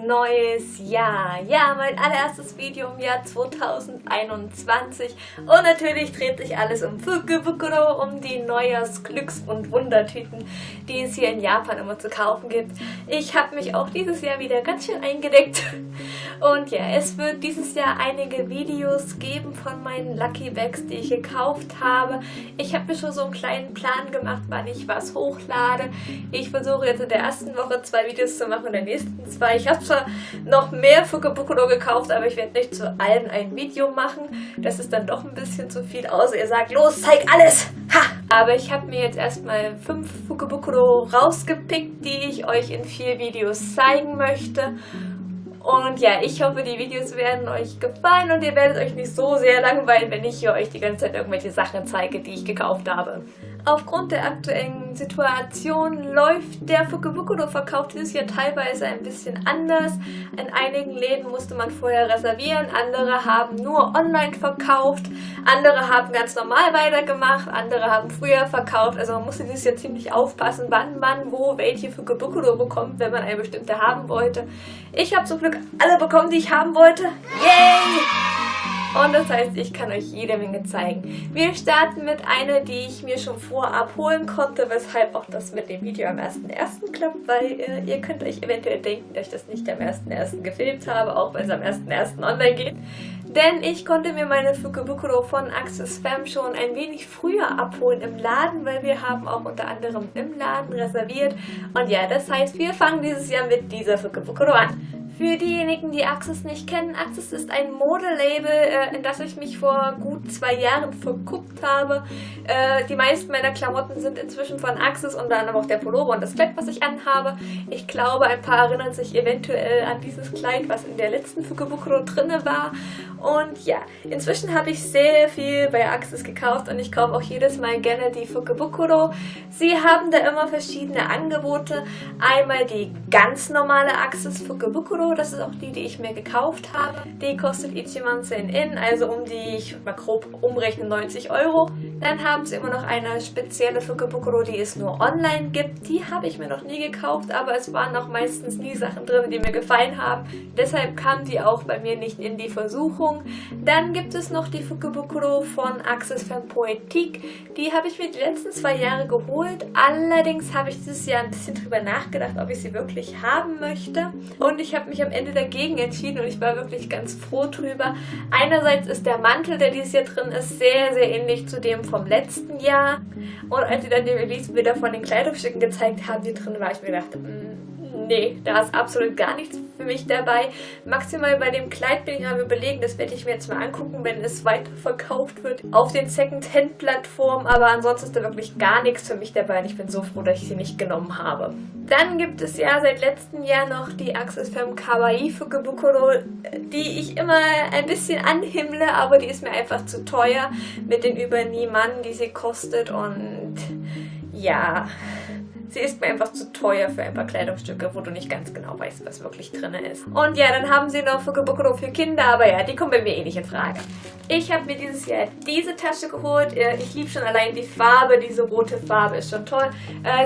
neues Jahr. Ja, mein allererstes Video im Jahr 2021. Und natürlich dreht sich alles um Fukubukuro, um die Neujahrs-Glücks- und Wundertüten, die es hier in Japan immer zu kaufen gibt. Ich habe mich auch dieses Jahr wieder ganz schön eingedeckt. Und ja, es wird dieses Jahr einige Videos geben von meinen Lucky Bags, die ich gekauft habe. Ich habe mir schon so einen kleinen Plan gemacht, wann ich was hochlade. Ich versuche jetzt in der ersten Woche 2 Videos zu machen und in der nächsten 2. Ich habe zwar noch mehr Fukubukuro gekauft, aber ich werde nicht zu allen ein Video machen. Das ist dann doch ein bisschen zu viel, außer ihr sagt, los, zeig alles! Ha! Aber ich habe mir jetzt erstmal 5 Fukubukuro rausgepickt, die ich euch in 4 Videos zeigen möchte. Und ja, ich hoffe, die Videos werden euch gefallen und ihr werdet euch nicht so sehr langweilen, wenn ich hier euch die ganze Zeit irgendwelche Sachen zeige, die ich gekauft habe. Aufgrund der aktuellen Situation läuft der Fukubukuro-Verkauf dieses Jahr teilweise ein bisschen anders. In einigen Läden musste man vorher reservieren, andere haben nur online verkauft, andere haben ganz normal weitergemacht, andere haben früher verkauft. Also man musste dieses Jahr ziemlich aufpassen, wann man wo welche Fukubukuro bekommt, wenn man eine bestimmte haben wollte. Ich habe zum Glück alle bekommen, die ich haben wollte. Yay! Und das heißt, ich kann euch jede Menge zeigen. Wir starten mit einer, die ich mir schon vorab holen konnte, weshalb auch das mit dem Video am 1.1. klappt, weil ihr könnt euch eventuell denken, dass ich das nicht am 1.1. gefilmt habe, auch wenn es am 1.1. online geht. Denn ich konnte mir meine Fukubukuro von Access Fam schon ein wenig früher abholen im Laden, weil wir haben auch unter anderem im Laden reserviert. Und ja, das heißt, wir fangen dieses Jahr mit dieser Fukubukuro an. Für diejenigen, die Access nicht kennen, Access ist ein Modelabel, in das ich mich vor gut 2 Jahren verguckt habe. Die meisten meiner Klamotten sind inzwischen von Access, unter anderem auch der Pullover und das Kleid, was ich anhabe. Ich glaube, ein paar erinnern sich eventuell an dieses Kleid, was in der letzten Fukubukuro drinne war. Und ja, inzwischen habe ich sehr viel bei Access gekauft und ich kaufe auch jedes Mal gerne die Fukubukuro. Sie haben da immer verschiedene Angebote. Einmal die ganz normale Access Fukubukuro. Das ist auch die, die ich mir gekauft habe. Die kostet Ichiman-sen in, also um die, ich mal grob umrechnen, 90 €. Dann haben sie immer noch eine spezielle Fukubukuro, die es nur online gibt. Die habe ich mir noch nie gekauft, aber es waren auch meistens nie Sachen drin, die mir gefallen haben. Deshalb kam die auch bei mir nicht in die Versuchung. Dann gibt es noch die Fukubukuro von Access Fam Poetique. Die habe ich mir die letzten 2 Jahre geholt. Allerdings habe ich dieses Jahr ein bisschen drüber nachgedacht, ob ich sie wirklich haben möchte. Und ich habe mich am Ende dagegen entschieden und ich war wirklich ganz froh drüber. Einerseits ist der Mantel, der dieses Jahr drin ist, sehr, sehr ähnlich zu dem vom letzten Jahr. Und als sie dann die Release-Bilder von den Kleidungsstücken gezeigt haben, die drin war, ich mir gedacht, nee, da ist absolut gar nichts für mich dabei. Maximal bei dem Kleid bin ich am Überlegen, das werde ich mir jetzt mal angucken, wenn es weiterverkauft wird auf den Second-Hand-Plattformen. Aber ansonsten ist da wirklich gar nichts für mich dabei und ich bin so froh, dass ich sie nicht genommen habe. Dann gibt es ja seit letztem Jahr noch die Access Fam Kawaii Fukubukuro, die ich immer ein bisschen anhimmle, aber die ist mir einfach zu teuer mit den über Niman, die sie kostet und ja... Sie ist mir einfach zu teuer für ein paar Kleidungsstücke, wo du nicht ganz genau weißt, was wirklich drin ist. Und ja, dann haben sie noch Fukubukuro für Kinder, aber ja, die kommen bei mir eh nicht in Frage. Ich habe mir dieses Jahr diese Tasche geholt. Ich liebe schon allein die Farbe, diese rote Farbe ist schon toll.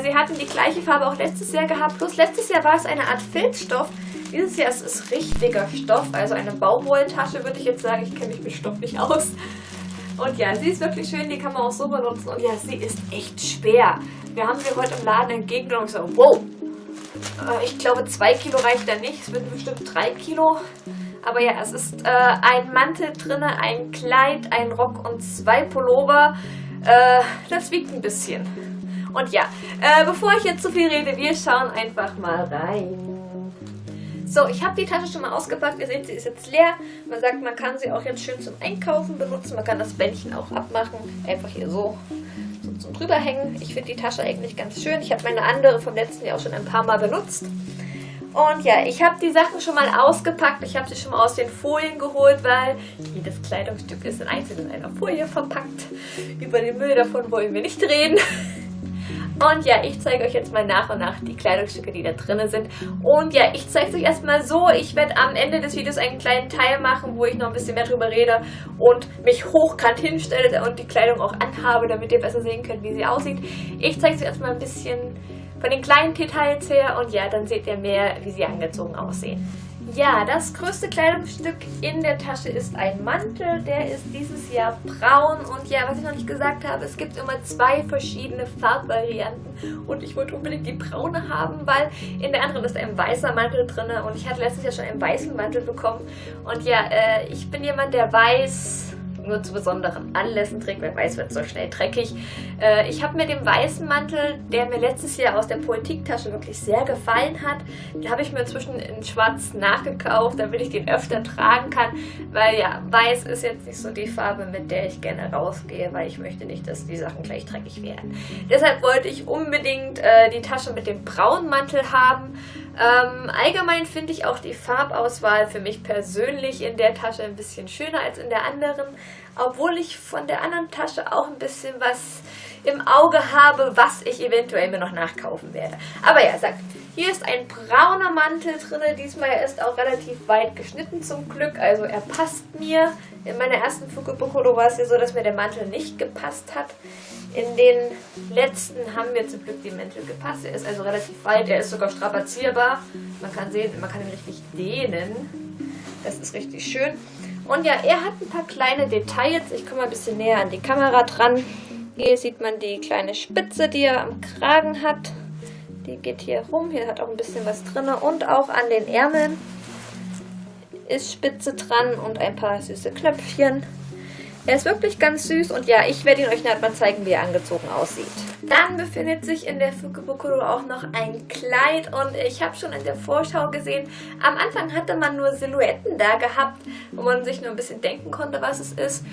Sie hatten die gleiche Farbe auch letztes Jahr gehabt, bloß letztes Jahr war es eine Art Filzstoff. Dieses Jahr ist es richtiger Stoff, also eine Baumwolltasche würde ich jetzt sagen. Ich kenne mich mit Stoff nicht aus. Und ja, sie ist wirklich schön, die kann man auch so benutzen. Und ja, sie ist echt schwer. Wir haben sie heute im Laden entgegengenommen und gesagt, wow, ich glaube 2 Kilo reicht da nicht, es wird bestimmt 3 Kilo. Aber ja, es ist ein Mantel drin, ein Kleid, ein Rock und 2 Pullover. Das wiegt ein bisschen. Und ja, bevor ich jetzt zu viel rede, wir schauen einfach mal rein. So, ich habe die Tasche schon mal ausgepackt. Ihr seht, sie ist jetzt leer. Man sagt, man kann sie auch jetzt schön zum Einkaufen benutzen. Man kann das Bändchen auch abmachen. Einfach hier so zum drüberhängen. Ich finde die Tasche eigentlich ganz schön. Ich habe meine andere vom letzten Jahr auch schon ein paar Mal benutzt. Und ja, ich habe die Sachen schon mal ausgepackt. Ich habe sie schon mal aus den Folien geholt, weil jedes Kleidungsstück ist einzeln in einer Folie verpackt. Über den Müll davon wollen wir nicht reden. Und ja, ich zeige euch jetzt mal nach und nach die Kleidungsstücke, die da drin sind. Und ja, ich zeige es euch erstmal so. Ich werde am Ende des Videos einen kleinen Teil machen, wo ich noch ein bisschen mehr drüber rede und mich hochkant hinstelle und die Kleidung auch anhabe, damit ihr besser sehen könnt, wie sie aussieht. Ich zeige es euch erstmal ein bisschen von den kleinen Details her und ja, dann seht ihr mehr, wie sie angezogen aussehen. Ja, das größte Kleidungsstück in der Tasche ist ein Mantel. Der ist dieses Jahr braun. Und ja, was ich noch nicht gesagt habe, es gibt immer 2 verschiedene Farbvarianten. Und ich wollte unbedingt die braune haben, weil in der anderen ist ein weißer Mantel drin. Und ich hatte letztes Jahr schon einen weißen Mantel bekommen. Und ja, ich bin jemand, der weiß nur zu besonderen Anlässen trägt, weil weiß wird so schnell dreckig. Ich habe mir den weißen Mantel, der mir letztes Jahr aus der Politiktasche wirklich sehr gefallen hat, den habe ich mir inzwischen in schwarz nachgekauft, damit ich den öfter tragen kann, weil ja, weiß ist jetzt nicht so die Farbe, mit der ich gerne rausgehe, weil ich möchte nicht, dass die Sachen gleich dreckig werden. Deshalb wollte ich unbedingt die Tasche mit dem braunen Mantel haben. Allgemein finde ich auch die Farbauswahl für mich persönlich in der Tasche ein bisschen schöner als in der anderen, obwohl ich von der anderen Tasche auch ein bisschen was im Auge habe, was ich eventuell mir noch nachkaufen werde. Aber ja, sagt, hier ist ein brauner Mantel drin, diesmal ist auch relativ weit geschnitten zum Glück, also er passt mir. In meiner ersten Fukubokuro war es ja so, dass mir der Mantel nicht gepasst hat. In den letzten haben mir zum Glück die Mäntel gepasst. Er ist also relativ weit, er ist sogar strapazierbar. Man kann sehen, man kann ihn richtig dehnen. Das ist richtig schön. Und ja, er hat ein paar kleine Details. Ich komme mal ein bisschen näher an die Kamera dran. Hier sieht man die kleine Spitze, die er am Kragen hat. Die geht hier rum. Hier hat auch ein bisschen was drin. Und auch an den Ärmeln ist Spitze dran und ein paar süße Knöpfchen. Er ist wirklich ganz süß und ja, ich werde ihn euch nachher mal zeigen, wie er angezogen aussieht. Dann befindet sich in der Fukubokuro auch noch ein Kleid und ich habe schon in der Vorschau gesehen, am Anfang hatte man nur Silhouetten da gehabt, wo man sich nur ein bisschen denken konnte, was es ist.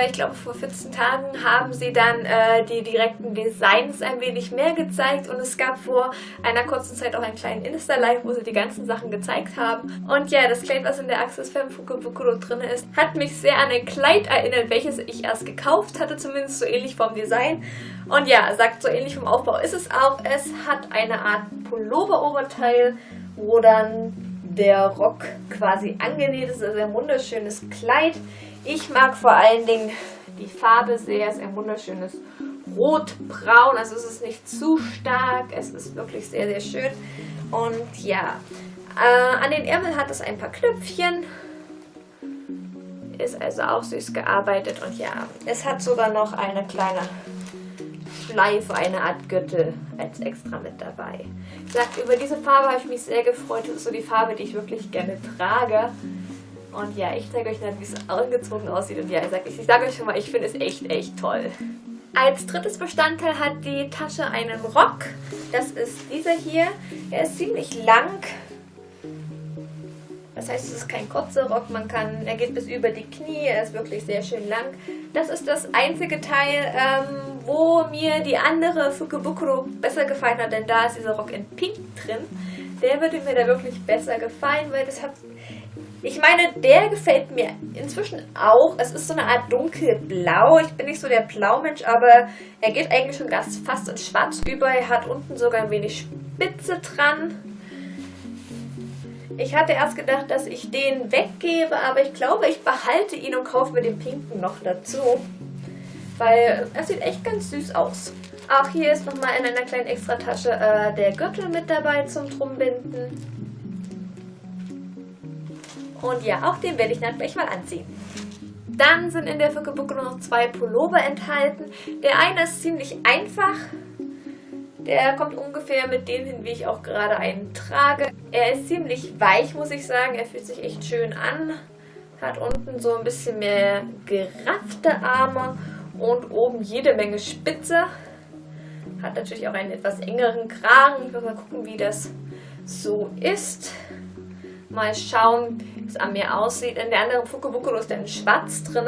Ich glaube, vor 14 Tagen haben sie dann die direkten Designs ein wenig mehr gezeigt und es gab vor einer kurzen Zeit auch einen kleinen Insta-Live, wo sie die ganzen Sachen gezeigt haben. Und ja, das Kleid, was in der Access Femme Fukubokuro drin ist, hat mich sehr an ein Kleid erinnert, welches ich erst gekauft hatte, zumindest so ähnlich vom Design. Und ja, sagt so ähnlich vom Aufbau ist es auch. Es hat eine Art Pullover-Oberteil, wo dann der Rock quasi angenäht ist. Also ein wunderschönes Kleid. Ich mag vor allen Dingen die Farbe sehr. Es ist ein wunderschönes Rot-Braun. Also es ist nicht zu stark. Es ist wirklich sehr, sehr schön. Und ja, an den Ärmeln hat es ein paar Knöpfchen. Ist also auch süß gearbeitet und ja, es hat sogar noch eine kleine Schleife, eine Art Gürtel als extra mit dabei. Ich sag, über diese Farbe habe ich mich sehr gefreut. Das ist so die Farbe, die ich wirklich gerne trage. Und ja, ich zeige euch dann, wie es angezogen aussieht. Und ja, ich sage euch schon mal, ich finde es echt, echt toll. Als drittes Bestandteil hat die Tasche einen Rock. Das ist dieser hier. Er ist ziemlich lang. Das heißt, es ist kein kurzer Rock, er geht bis über die Knie, er ist wirklich sehr schön lang. Das ist das einzige Teil, wo mir die andere Fukubokuro besser gefallen hat, denn da ist dieser Rock in Pink drin. Der würde mir da wirklich besser gefallen, weil ich meine, der gefällt mir inzwischen auch. Es ist so eine Art dunkelblau. Ich bin nicht so der Blaumensch, aber er geht eigentlich schon fast in schwarz über. Er hat unten sogar ein wenig Spitze dran. Ich hatte erst gedacht, dass ich den weggebe, aber ich glaube, ich behalte ihn und kaufe mir den pinken noch dazu. Weil er sieht echt ganz süß aus. Auch hier ist nochmal in einer kleinen Extratasche der Gürtel mit dabei zum Drumbinden. Und ja, auch den werde ich dann gleich mal anziehen. Dann sind in der Fukubokuro noch 2 Pullover enthalten. Der eine ist ziemlich einfach. Der kommt ungefähr mit dem hin, wie ich auch gerade einen trage. Er ist ziemlich weich, muss ich sagen. Er fühlt sich echt schön an. Hat unten so ein bisschen mehr geraffte Arme und oben jede Menge Spitze. Hat natürlich auch einen etwas engeren Kragen. Ich muss mal gucken, wie das so ist. Mal schauen, wie es an mir aussieht. In der anderen Fukubokuro ist der in Schwarz drin.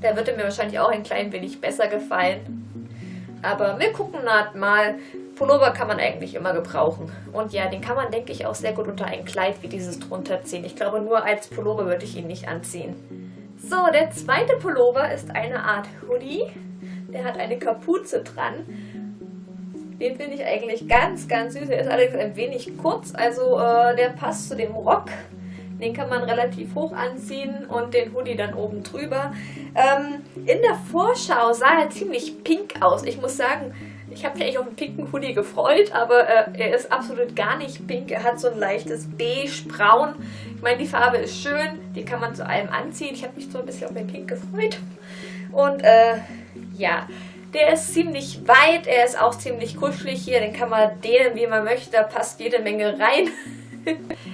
Der würde mir wahrscheinlich auch ein klein wenig besser gefallen. Aber wir gucken mal. Pullover kann man eigentlich immer gebrauchen. Und ja, den kann man, denke ich, auch sehr gut unter ein Kleid wie dieses drunter ziehen. Ich glaube, nur als Pullover würde ich ihn nicht anziehen. So, der zweite Pullover ist eine Art Hoodie. Der hat eine Kapuze dran. Den finde ich eigentlich ganz, ganz süß. Er ist allerdings ein wenig kurz, also der passt zu dem Rock. Den kann man relativ hoch anziehen und den Hoodie dann oben drüber. In der Vorschau sah er ziemlich pink aus. Ich muss sagen, ich habe mich eigentlich auf einen pinken Hoodie gefreut, aber er ist absolut gar nicht pink. Er hat so ein leichtes beige-braun. Ich meine, die Farbe ist schön, die kann man zu allem anziehen. Ich habe mich so ein bisschen auf den Pink gefreut. Und ja, der ist ziemlich weit, er ist auch ziemlich kuschelig hier. Den kann man dehnen, wie man möchte, da passt jede Menge rein.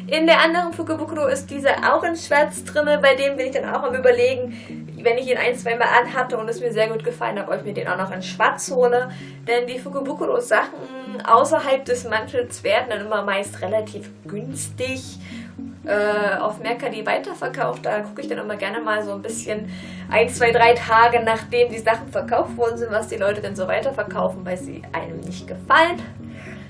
In der anderen Fukubukuro ist dieser auch in Schwarz drin. Bei dem bin ich dann auch am Überlegen, wenn ich ihn ein-, zweimal anhatte und es mir sehr gut gefallen hat, ob ich mir den auch noch in Schwarz hole. Denn die Fukubukuro-Sachen außerhalb des Mantels werden dann immer meist relativ günstig auf Mercari weiterverkauft. Da gucke ich dann immer gerne mal so ein bisschen 1, 2, 3 Tage, nachdem die Sachen verkauft worden sind, was die Leute denn so weiterverkaufen, weil sie einem nicht gefallen.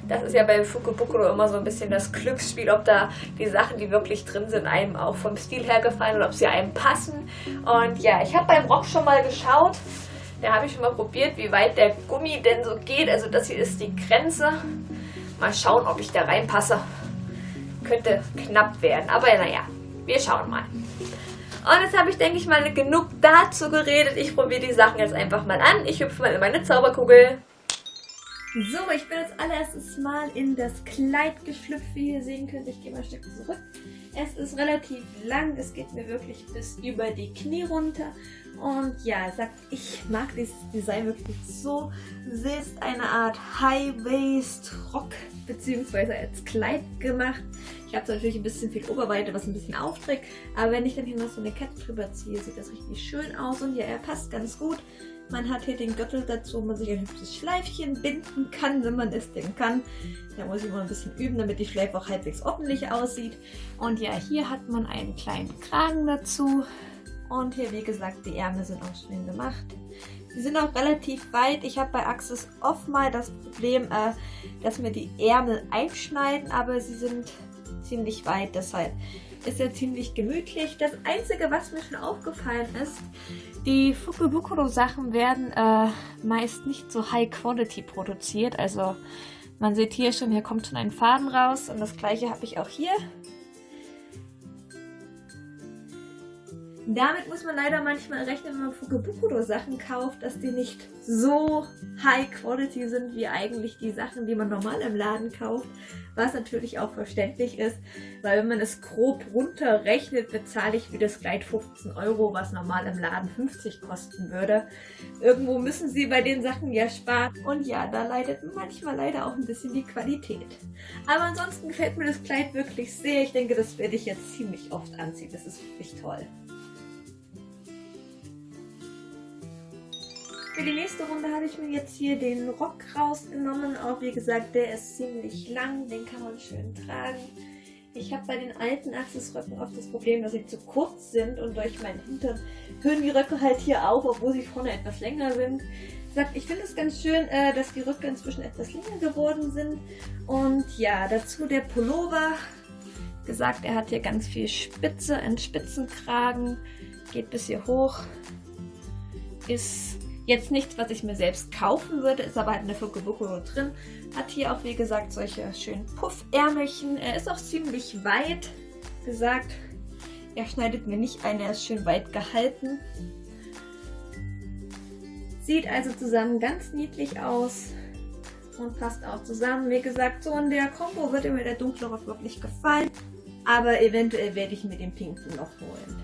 Das ist ja bei Fukubukuro immer so ein bisschen das Glücksspiel, ob da die Sachen, die wirklich drin sind, einem auch vom Stil her gefallen oder ob sie einem passen. Und ja, ich habe beim Rock schon mal geschaut. Da habe ich schon mal probiert, wie weit der Gummi denn so geht. Also das hier ist die Grenze. Mal schauen, ob ich da reinpasse. Könnte knapp werden, aber naja, wir schauen mal. Und jetzt habe ich, denke ich mal, genug dazu geredet. Ich probiere die Sachen jetzt einfach mal an. Ich hüpfe mal in meine Zauberkugel. So, ich bin jetzt allererstes Mal in das Kleid geschlüpft, wie ihr sehen könnt. Ich gehe mal ein Stück zurück. Es ist relativ lang, es geht mir wirklich bis über die Knie runter. Und ja, ich mag dieses Design wirklich so. Es ist eine Art High-Waist-Rock bzw. als Kleid gemacht. Ich habe natürlich ein bisschen viel Oberweite, was ein bisschen aufträgt. Aber wenn ich dann hier noch so eine Kette drüber ziehe, sieht das richtig schön aus. Und ja, er passt ganz gut. Man hat hier den Gürtel dazu, wo man sich ein hübsches Schleifchen binden kann, wenn man es denn kann. Da muss ich mal ein bisschen üben, damit die Schleife auch halbwegs ordentlich aussieht. Und ja, hier hat man einen kleinen Kragen dazu. Und hier, wie gesagt, die Ärmel sind auch schön gemacht. Sie sind auch relativ weit. Ich habe bei Axis oft mal das Problem, dass mir die Ärmel einschneiden, aber sie sind ziemlich weit, deshalb ist er ziemlich gemütlich. Das Einzige, was mir schon aufgefallen ist, die Fukubukuro-Sachen werden meist nicht so High Quality produziert. Also man sieht hier schon, hier kommt schon ein Faden raus und das gleiche habe ich auch hier. Damit muss man leider manchmal rechnen, wenn man Fukubukuro-Sachen kauft, dass die nicht so high quality sind, wie eigentlich die Sachen, die man normal im Laden kauft. Was natürlich auch verständlich ist, weil wenn man es grob runterrechnet, bezahle ich für das Kleid 15 €, was normal im Laden 50 kosten würde. Irgendwo müssen sie bei den Sachen ja sparen. Und ja, da leidet manchmal leider auch ein bisschen die Qualität. Aber ansonsten gefällt mir das Kleid wirklich sehr. Ich denke, das werde ich jetzt ziemlich oft anziehen. Das ist wirklich toll. Für die nächste Runde habe ich mir jetzt hier den Rock rausgenommen. Auch wie gesagt, der ist ziemlich lang, den kann man schön tragen. Ich habe bei den alten Axis-Röcken oft das Problem, dass sie zu kurz sind und durch meinen Hintern hören die Röcke halt hier auf, obwohl sie vorne etwas länger sind. Ich finde es ganz schön, dass die Röcke inzwischen etwas länger geworden sind. Und ja, dazu der Pullover. Gesagt, er hat hier ganz viel Spitze, einen Spitzenkragen, geht bis hier hoch. Ist jetzt nichts, was ich mir selbst kaufen würde, ist aber halt eine Fukubukuro drin. Hat hier auch, wie gesagt, solche schönen Puffärmelchen. Er ist auch ziemlich weit. Gesagt, er schneidet mir nicht ein, er ist schön weit gehalten. Sieht also zusammen ganz niedlich aus und passt auch zusammen. Wie gesagt, so in der Kombo würde mir der dunkle Rock wirklich gefallen. Aber eventuell werde ich mir den pinken noch holen.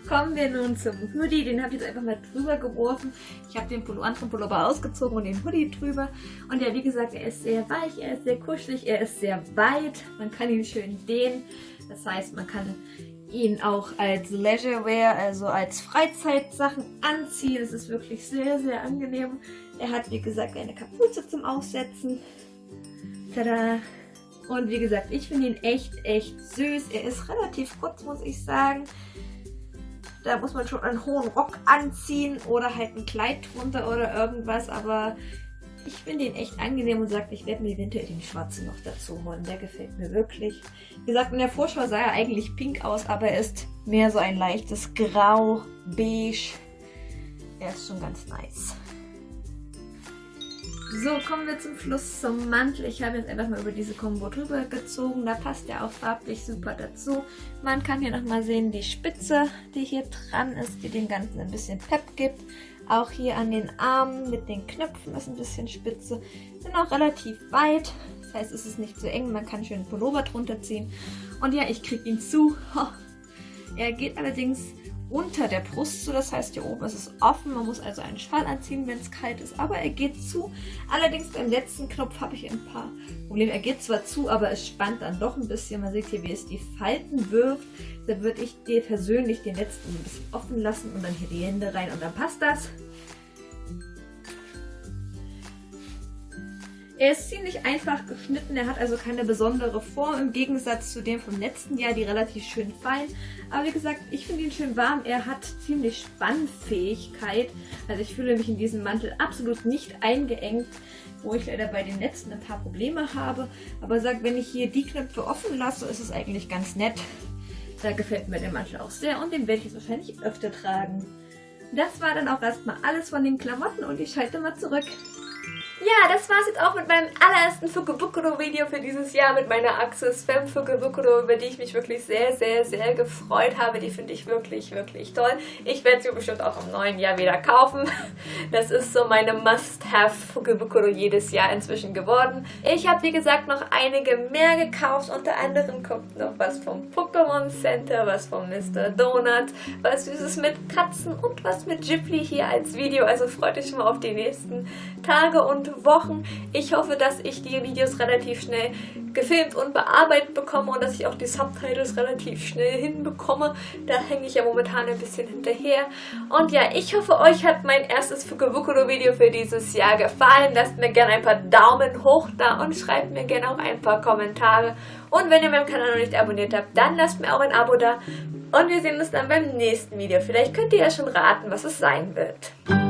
Kommen wir nun zum Hoodie. Den habe ich jetzt einfach mal drüber geworfen. Ich habe den anderen Pullover ausgezogen und den Hoodie drüber. Und ja, wie gesagt, er ist sehr weich, er ist sehr kuschelig, er ist sehr weit. Man kann ihn schön dehnen. Das heißt, man kann ihn auch als Leisurewear, also als Freizeitsachen anziehen. Es ist wirklich sehr, sehr angenehm. Er hat, wie gesagt, eine Kapuze zum Aufsetzen. Tada! Und wie gesagt, ich finde ihn echt süß. Er ist relativ kurz, muss ich sagen. Da muss man schon einen hohen Rock anziehen oder halt ein Kleid drunter oder irgendwas. Aber ich finde ihn echt angenehm und ich werde mir eventuell den schwarzen noch dazu holen. Der gefällt mir wirklich. Wie gesagt, in der Vorschau sah er eigentlich pink aus, aber er ist mehr so ein leichtes Grau, Beige. Er ist schon ganz nice. So, kommen wir zum Schluss zum Mantel. Ich habe jetzt einfach mal über diese Combo drüber gezogen. Da passt der auch farblich super dazu. Man kann hier nochmal sehen, die Spitze, die hier dran ist, die dem Ganzen ein bisschen Pep gibt. Auch hier an den Armen mit den Knöpfen ist ein bisschen Spitze. Sind auch relativ weit. Das heißt, es ist nicht so eng. Man kann schön einen Pullover drunter ziehen. Und ja, ich kriege ihn zu. Er geht allerdings unter der Brust zu, das heißt hier oben ist es offen, man muss also einen Schal anziehen, wenn es kalt ist, aber er geht zu. Allerdings beim letzten Knopf habe ich ein paar Probleme. Er geht zwar zu, aber es spannt dann doch ein bisschen. Man sieht hier, wie es die Falten wirft. Da würde ich dir persönlich den letzten ein bisschen offen lassen und dann hier die Hände rein und dann passt das. Er ist ziemlich einfach geschnitten, er hat also keine besondere Form, im Gegensatz zu dem vom letzten Jahr, die relativ schön fein. Aber wie gesagt, ich finde ihn schön warm, er hat ziemlich Spannfähigkeit. Also ich fühle mich in diesem Mantel absolut nicht eingeengt, wo ich leider bei den letzten ein paar Probleme habe. Aber sagt, wenn ich hier die Knöpfe offen lasse, ist es eigentlich ganz nett. Da gefällt mir der Mantel auch sehr und den werde ich jetzt wahrscheinlich öfter tragen. Das war dann auch erstmal alles von den Klamotten und ich schalte mal zurück. Ja, das war's jetzt auch mit meinem allerersten Fukubukuro-Video für dieses Jahr mit meiner Axis Femme Fukubukuro, über die ich mich wirklich sehr, sehr, sehr gefreut habe. Die finde ich wirklich, wirklich toll. Ich werde sie bestimmt auch im neuen Jahr wieder kaufen. Das ist so meine Must-Have Fukubukuro jedes Jahr inzwischen geworden. Ich habe, wie gesagt, noch einige mehr gekauft. Unter anderem kommt noch was vom Pokémon Center, was von Mr. Donut, was Süßes mit Katzen und was mit Ghibli hier als Video. Also freut euch schon mal auf die nächsten Tage und Wochen. Ich hoffe, dass ich die Videos relativ schnell gefilmt und bearbeitet bekomme und dass ich auch die Subtitles relativ schnell hinbekomme. Da hänge ich ja momentan ein bisschen hinterher. Und ja, ich hoffe, euch hat mein erstes Fukubukuro-Video für dieses Jahr gefallen. Lasst mir gerne ein paar Daumen hoch da und schreibt mir gerne auch ein paar Kommentare. Und wenn ihr meinen Kanal noch nicht abonniert habt, dann lasst mir auch ein Abo da. Und wir sehen uns dann beim nächsten Video. Vielleicht könnt ihr ja schon raten, was es sein wird.